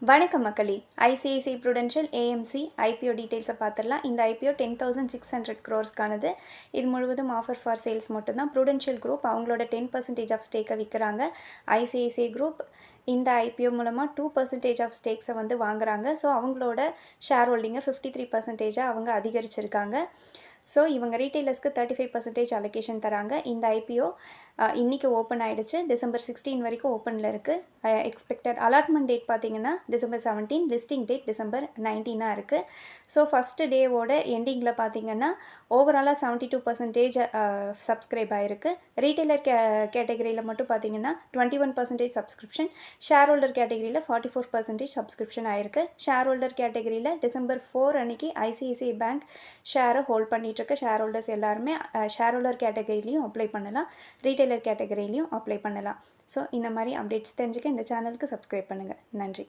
வணக்கம் மக்களே. ICICI Prudential AMC IPO டீட்டெயில்ஸை பார்த்துடலாம். இந்த ஐபிஓ 10,600 crores இது முழுவதும் ஆஃபர் ஃபார் சேல்ஸ் மட்டும்தான். ப்ரூடென்ஷியல் குரூப் அவங்களோட 10% ஆஃப் ஸ்டேக்கை விற்கிறாங்க. ஐசிஐசிஐ குரூப் இந்த ஐபிஓ மூலமாக 2% ஆஃப் ஸ்டேக்ஸை வாங்குறாங்க. ஸோ அவங்களோட ஷேர் ஹோல்டிங்கை 53% அவங்க அதிகரிச்சிருக்காங்க. ஸோ இவங்க ரீட்டெயிலர்ஸ்க்கு 35% அலோகேஷன் தராங்க. இந்த ஐபிஓ இன்றைக்கி ஓப்பன் ஆகிடுச்சு. December 16 வரைக்கும் ஓப்பனில் இருக்குது. எக்ஸ்பெக்டட் அலாட்மெண்ட் டேட் பார்த்திங்கன்னா December 17, லிஸ்டிங் டேட் December 19 இருக்குது. ஸோ ஃபஸ்ட்டு டேவோட எண்டிங்கில் பார்த்திங்கன்னா ஓவராலாக 72% சப்ஸ்கிரைப் ஆகிருக்கு. ரீட்டெயிலர் கேட்டகரியில் மட்டும் பார்த்திங்கன்னா 21% சப்ஸ்கிரிப்ஷன், ஷேர் ஹோல்டர் கேட்டகரியில் 44% சப்ஸ்கிரிப்ஷன் ஆகிருக்கு. ஷேர் ஹோல்டர் கேட்டகரியில் December 4 அன்றைக்கி ஐசிஐசிஐ பேங்க் ஷேரை ஹோல்ட் பண்ணிகிட்ருக்க ஷேர் ஹோல்டர்ஸ் எல்லாருமே ஷேர் ஹோல்டர் கேட்டகரிலையும் அப்ளை பண்ணலாம், ரீட்டெயிலர் கேட்டகரிலையும் அப்ளை பண்ணலாம். ஸோ இந்த மாதிரி அப்டேட்ஸ் தெரிஞ்சுக்க இந்த சேனலுக்கு சப்ஸ்கிரைப் பண்ணுங்கள். நன்றி.